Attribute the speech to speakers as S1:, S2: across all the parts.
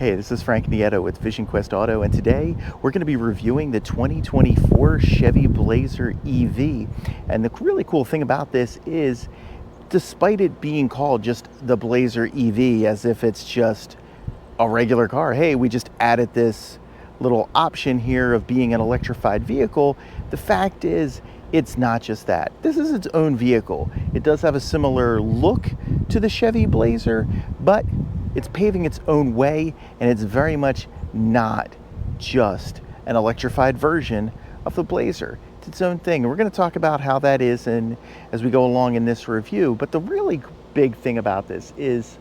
S1: Hey, this is Frank Nieto with Vision Quest Auto, and today we're going to be reviewing the 2024 Chevy Blazer EV. And the really cool thing about this is, despite it being called just the Blazer EV, as if it's just a regular car, hey, we just added this little option here of being an electrified vehicle, the fact is, it's not just that. This is its own vehicle. It does have a similar look to the Chevy Blazer, but it's paving its own way, and it's very much not just an electrified version of the Blazer. It's its own thing, and we're going to talk about how that is and as we go along in this review. But the really big thing about this is,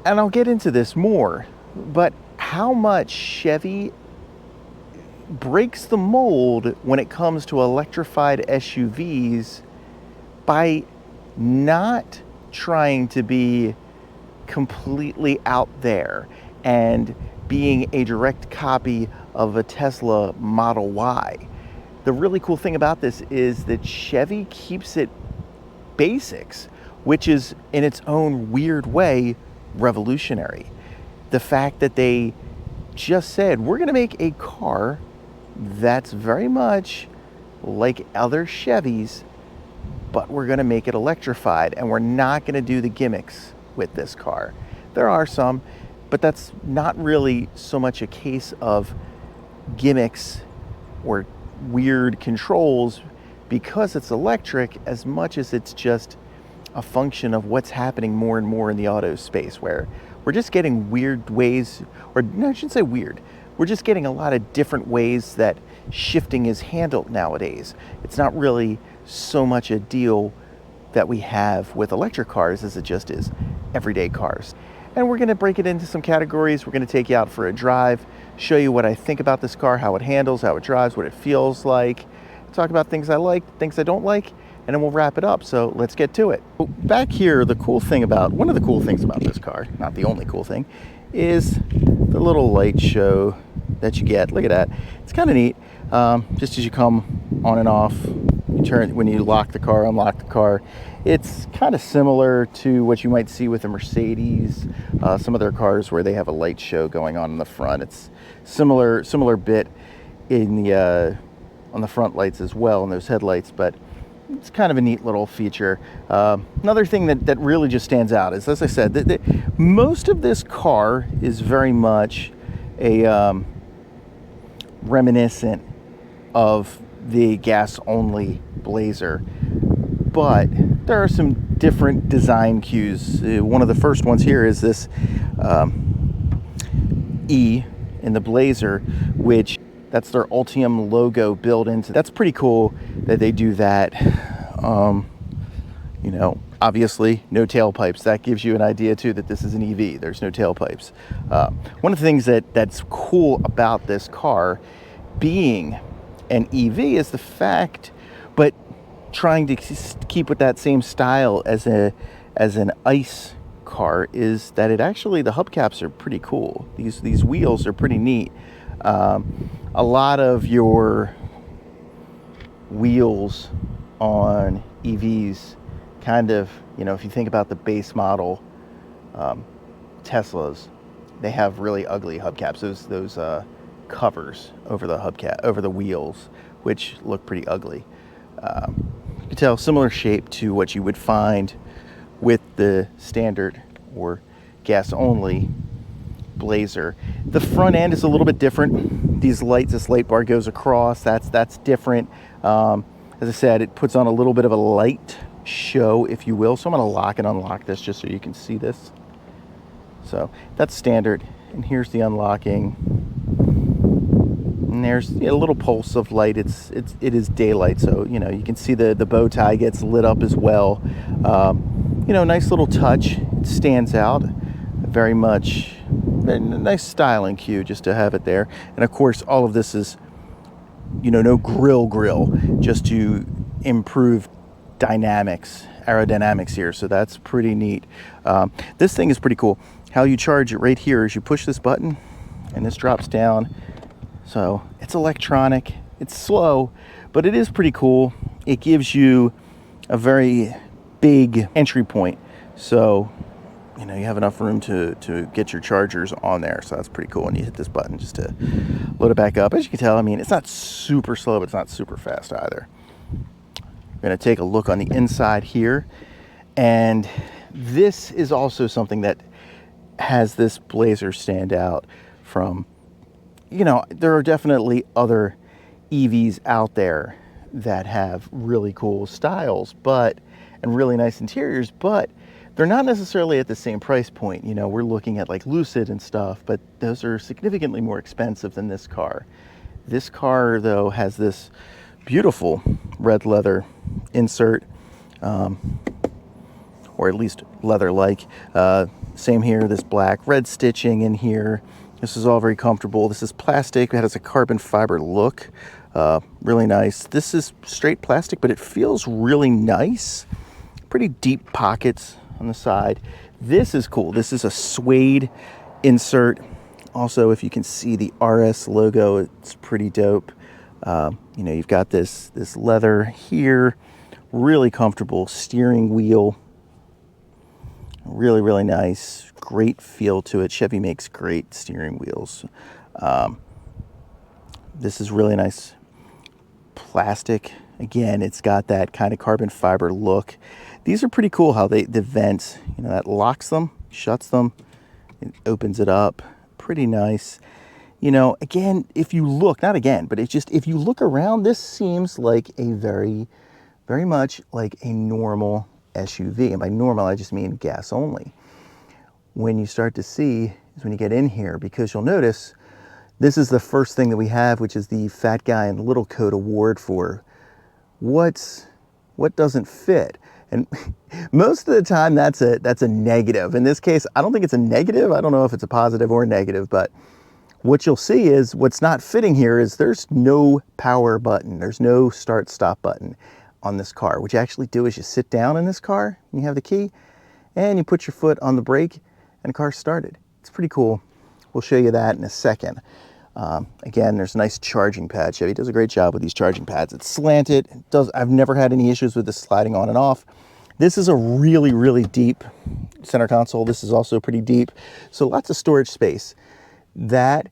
S1: and I'll get into this more, but how much Chevy breaks the mold when it comes to electrified SUVs by not trying to be completely out there and being a direct copy of a Tesla Model Y. The really cool thing about this is that Chevy keeps it basics, which is in its own weird way revolutionary. The fact that they just said, we're going to make a car that's very much like other Chevys, but we're going to make it electrified, and we're not going to do the gimmicks with this car. There are some, but that's not really so much a case of gimmicks or weird controls because it's electric, as much as it's just a function of what's happening more and more in the auto space, where we're just getting weird ways, or no, I shouldn't say weird, we're just getting a lot of different ways that shifting is handled nowadays. It's not really so much a deal that we have with electric cars as it just is everyday cars. And we're going to break it into some categories. We're going to take you out for a drive, show you what I think about this car, how it handles, how it drives, what it feels like, talk about things I like, things I don't like, and then we'll wrap it up. So let's get to it. Back here, one of the cool things about this car, not the only cool thing, is the little light show that you get. Look at that. It's kind of neat. Just as you come on and off, you turn, when you lock the car, unlock the car, it's kind of similar to what you might see with a Mercedes, some of their cars where they have a light show going on in the front. It's similar bit in the on the front lights as well, in those headlights, but it's kind of a neat little feature. Another thing that really just stands out is, as I said, most of this car is very much a reminiscent of the gas-only Blazer, but there are some different design cues. One of the first ones here is this E in the Blazer, which that's their Ultium logo built into. That's pretty cool that they do that. You know, obviously no tailpipes. That gives you an idea too that this is an EV. There's no tailpipes. One of the things that's cool about this car being an EV is the fact, but trying to keep with that same style as an ICE car, is that it actually, the hubcaps are pretty cool. These wheels are pretty neat. A lot of your wheels on EVs kind of, you know, if you think about the base model Teslas, they have really ugly hubcaps. Those covers over the hubcap, over the wheels, which look pretty ugly. You can tell similar shape to what you would find with the standard or gas only Blazer. The front end is a little bit different. These lights, this light bar goes across. That's different. As I said, it puts on a little bit of a light show, if you will. So I'm going to lock and unlock this just so you can see this. So that's standard. And here's the unlocking. And there's a little pulse of light. It is daylight, so you know you can see the bow tie gets lit up as well. You know, nice little touch. It stands out very much. A nice styling cue just to have it there. And of course, all of this is, you know, no grill, just to improve aerodynamics here. So that's pretty neat. This thing is pretty cool. How you charge it right here is you push this button, and this drops down. So it's electronic, it's slow, but it is pretty cool. It gives you a very big entry point. So you know, you have enough room to get your chargers on there. So that's pretty cool. And you hit this button just to load it back up. As you can tell, I mean, it's not super slow, but it's not super fast either. We're going to take a look on the inside here. And this is also something that has this Blazer stand out from, you know, there are definitely other EVs out there that have really cool styles, but, and really nice interiors, but they're not necessarily at the same price point. You know, we're looking at like Lucid and stuff, but those are significantly more expensive than this car. This car, though, has this beautiful red leather insert, or at least leather-like. Same here, this black red stitching in here. This is all very comfortable. This is plastic. It has a carbon fiber look. Really nice. This is straight plastic, but it feels really nice. Pretty deep pockets on the side. This is cool. This is a suede insert. Also, if you can see the RS logo, it's pretty dope. You know, you've got this leather here. Really comfortable steering wheel. Really, really nice. Great feel to it. Chevy makes great steering wheels. This is really nice plastic. Again, it's got that kind of carbon fiber look. These are pretty cool how the vents, you know, that locks them, shuts them, it opens it up. Pretty nice. You know, again, if you look, not again, but it's just, if you look around, this seems like a very much like a normal SUV. And by normal, I just mean gas only. When you start to see is when you get in here, because you'll notice this is the first thing that we have, which is the Fat Guy in Little Coat award for what doesn't fit. And most of the time that's a negative. In this case, I don't think it's a negative. I don't know if it's a positive or negative, but what you'll see is what's not fitting here is there's no power button. There's no start stop button on this car. What you actually do is you sit down in this car, and you have the key, and you put your foot on the brake, and the car's started. It's pretty cool. We'll show you that in a second. Again, there's a nice charging pad. Chevy does a great job with these charging pads. It's slanted. I've never had any issues with this sliding on and off. This is a really, really deep center console. This is also pretty deep. So lots of storage space. That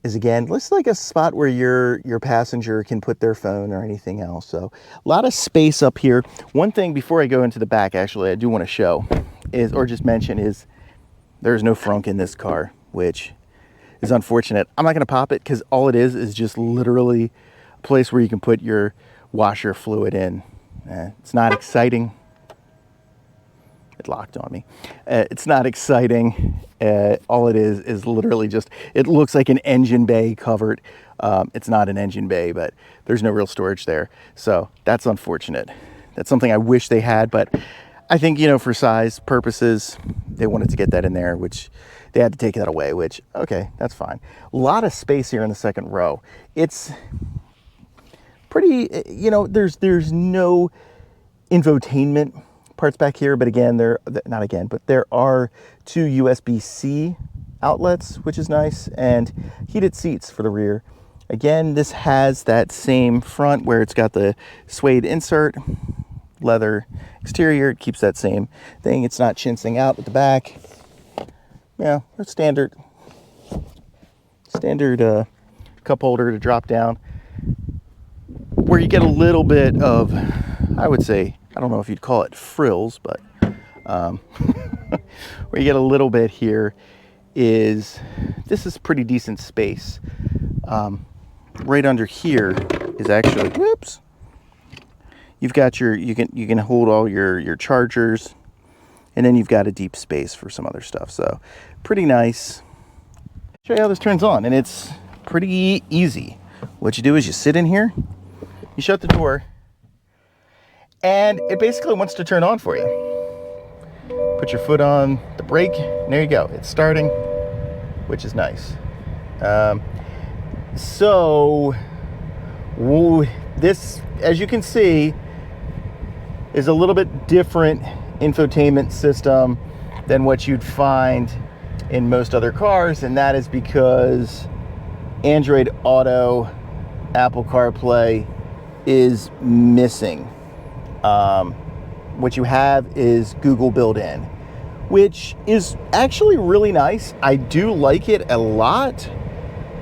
S1: is, again, looks like a spot where your passenger can put their phone or anything else. So a lot of space up here. One thing before I go into the back, actually, I do want to show is, or just mention, is there's no Frunk in this car, which is unfortunate. I'm not going to pop it because all it is just literally a place where you can put your washer fluid in. It's not exciting. It locked on me. It's not exciting. All it is literally just, it looks like an engine bay covered. It's not an engine bay, but there's no real storage there. So that's unfortunate. That's something I wish they had, but I think, you know, for size purposes, they wanted to get that in there, which they had to take that away, which, okay, that's fine. A lot of space here in the second row. It's pretty, you know, there's no infotainment parts back here, but again, there are two USB-C outlets, which is nice, and heated seats for the rear. Again, this has that same front where it's got the suede insert, leather exterior. It keeps that same thing. It's not chinsing out at the back. Yeah, standard cup holder to drop down. Where you get a little bit of, I would say, I don't know if you'd call it frills, but where you get a little bit here is, this is pretty decent space. Right under here is actually, whoops, you've got you can hold all your chargers, and then you've got a deep space for some other stuff. So pretty nice. Show you how this turns on, and it's pretty easy. What you do is you sit in here, you shut the door, and it basically wants to turn on for you. Put your foot on the brake, and there you go. It's starting, which is nice. So this, as you can see, is a little bit different infotainment system than what you'd find in most other cars, and that is because Android Auto, Apple CarPlay is missing. What you have is Google built-in, which is actually really nice. I do like it a lot,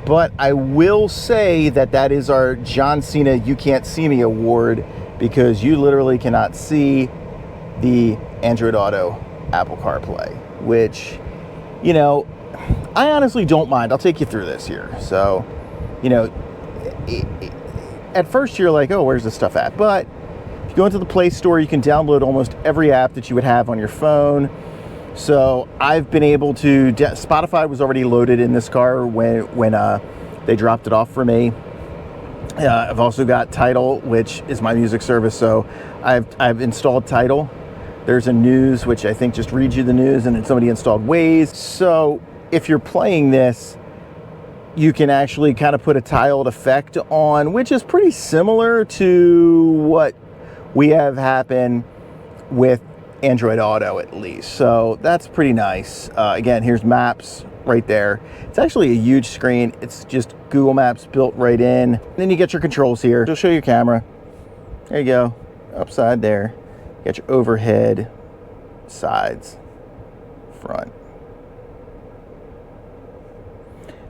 S1: but I will say that that is our John Cena You Can't See Me award, because you literally cannot see the Android Auto Apple CarPlay, which, you know, I honestly don't mind. I'll take you through this here. So, you know, at first you're like, oh, where's this stuff at? But if you go into the Play Store, you can download almost every app that you would have on your phone. So I've been able to, Spotify was already loaded in this car when they dropped it off for me. I've also got Tidal, which is my music service. So I've installed Tidal. There's a news, which I think just reads you the news, and then somebody installed Waze. So if you're playing this, you can actually kind of put a tiled effect on, which is pretty similar to what we have happen with Android Auto, at least. So that's pretty nice. Again, here's Maps right there. It's actually a huge screen. It's just Google Maps built right in. Then you get your controls here. It'll show your camera. There you go. Upside there. You got your overhead, sides, front.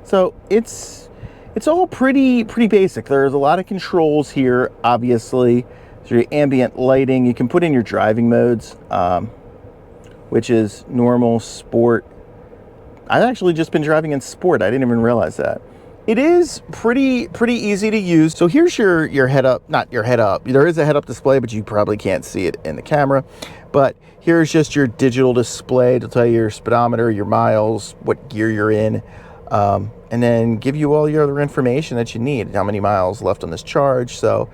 S1: So it's all pretty basic. There's a lot of controls here, obviously. So your ambient lighting, you can put in your driving modes, which is normal, sport. I've actually just been driving in sport. I didn't even realize that. It is pretty easy to use. So here's your head up, not your head up. There is a head up display, but you probably can't see it in the camera. But here's just your digital display to tell you your speedometer, your miles, what gear you're in. And then give you all your other information that you need, how many miles left on this charge. So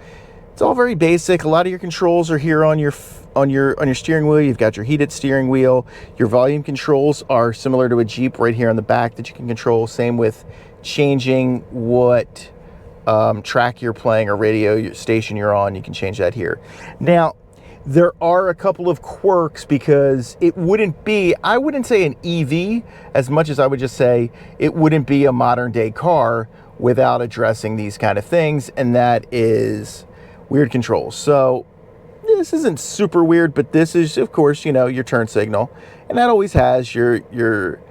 S1: it's all very basic. A lot of your controls are here on your steering wheel. You've got your heated steering wheel. Your volume controls are similar to a Jeep right here on the back that you can control. Same with changing what track you're playing or radio station you're on. You can change that here. Now, there are a couple of quirks, because it wouldn't be, I wouldn't say an EV as much as I would just say it wouldn't be a modern day car without addressing these kind of things, and that is weird controls. So this isn't super weird, but this is, of course, you know, your turn signal, and that always has your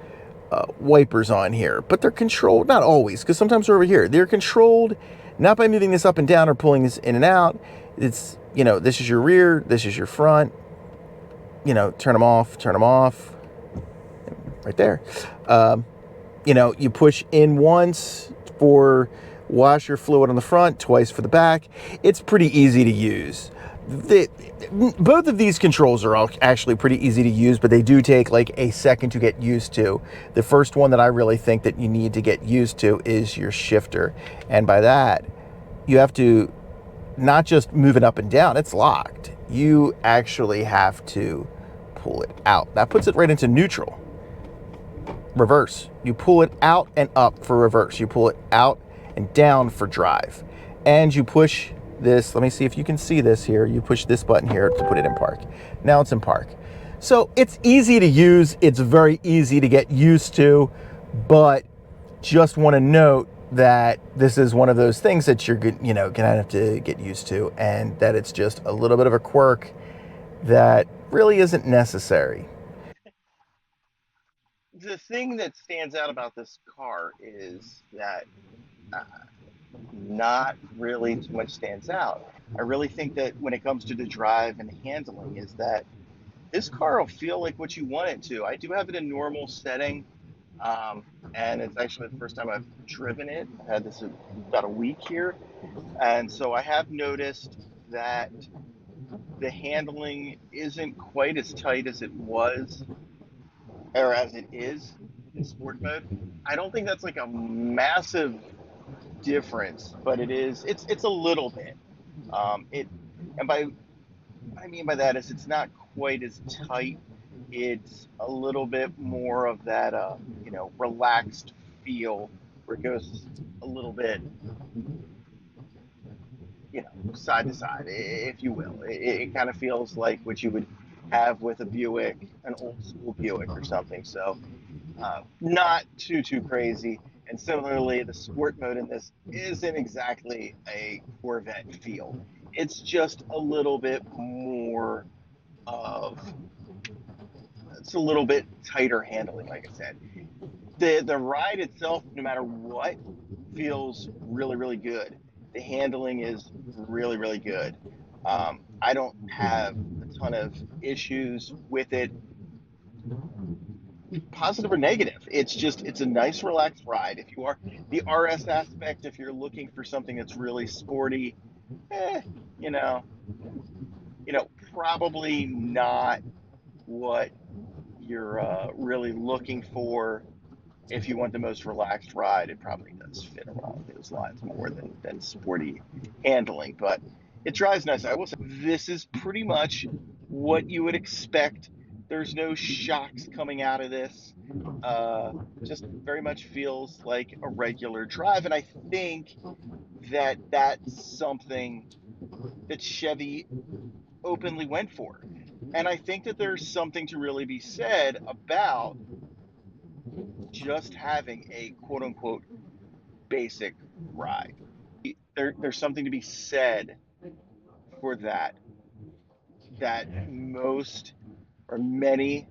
S1: wipers on here, but they're controlled, not always, because sometimes they're over here. They're controlled not by moving this up and down or pulling this in and out. It's, you know, this is your rear, this is your front, you know, turn them off, right there. You know, you push in once for washer fluid on the front, twice for the back. It's pretty easy to use. Both of these controls are actually pretty easy to use, but they do take like a second to get used to. The first one that I really think that you need to get used to is your shifter. And by that, you have to not just move it up and down, it's locked. You actually have to pull it out. That puts it right into neutral. Reverse. You pull it out and up for reverse. You pull it out and down for drive. And you push this, let me see if you can see this here. You push this button here to put it in park. Now it's in park. So it's easy to use. It's very easy to get used to, but just want to note that this is one of those things that you're gonna have to get used to, and that it's just a little bit of a quirk that really isn't necessary. The thing that stands out about this car is that not really too much stands out. I really think that when it comes to the drive and handling, is that this car will feel like what you want it to. I do have it in normal setting, um, and it's actually the first time I've driven it. I had this about a week here, and so I have noticed that the handling isn't quite as tight as it was, or as it is in sport mode. I don't think that's like a massive difference, but it's a little bit. It and by what I mean by that is it's not quite as tight. It's a little bit more of that relaxed feel where it goes a little bit, side to side, if you will. It kind of feels like what you would have with a Buick, an old school Buick or something. So not too crazy. And similarly, the sport mode in this isn't exactly a Corvette feel. It's just a little bit more of it's a little bit tighter handling, like I said. The ride itself, no matter what, feels really, really good. The handling is really, really good. I don't have a ton of issues with it, positive or negative. It's a nice, relaxed ride. If you are the RS aspect, if you're looking for something that's really sporty, eh, you know, probably not what you're really looking for. If you want the most relaxed ride, it probably does fit along those lines more than sporty handling. But it drives nice. I will say this is pretty much what you would expect. There's no shocks coming out of this. Just very much feels like a regular drive, and I think that that's something that Chevy openly went for. And I think that there's something to really be said about just having a quote unquote basic ride. There's something to be said for that, that most or many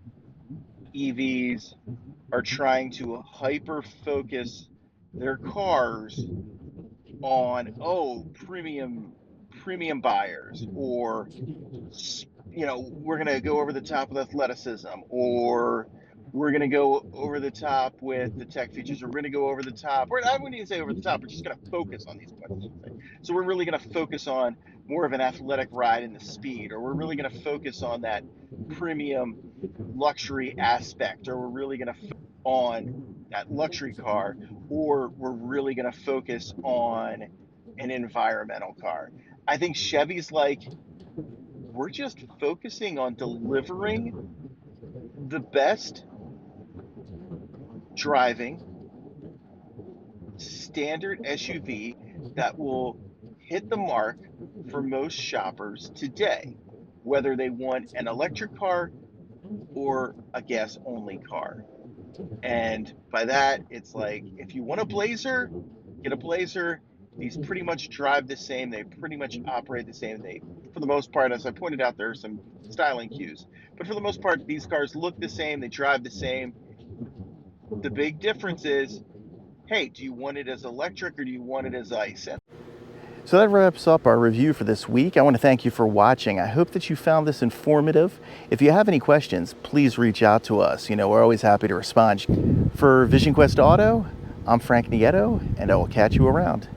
S1: EVs are trying to hyper focus their cars on, oh, premium buyers, or we're going to go over the top with athleticism, or we're going to go over the top with the tech features, or we're going to go over the top, or I wouldn't even say over the top, we're just going to focus on these points. So we're really going to focus on more of an athletic ride in the speed, or we're really going to focus on that premium luxury aspect, or we're really going to focus on that luxury car, or we're really going to focus on an environmental car. I think Chevy's like, we're just focusing on delivering the best driving standard SUV that will hit the mark for most shoppers today, whether they want an electric car or a gas only car. And by that, it's like, if you want a Blazer, get a Blazer. These pretty much drive the same. They pretty much operate the same. They, for the most part, as I pointed out, there are some styling cues. But for the most part, these cars look the same. They drive the same. The big difference is, hey, do you want it as electric or do you want it as ICE? So that wraps up our review for this week. I want to thank you for watching. I hope that you found this informative. If you have any questions, please reach out to us. We're always happy to respond. For Vision Quest Auto, I'm Frank Nieto, and I will catch you around.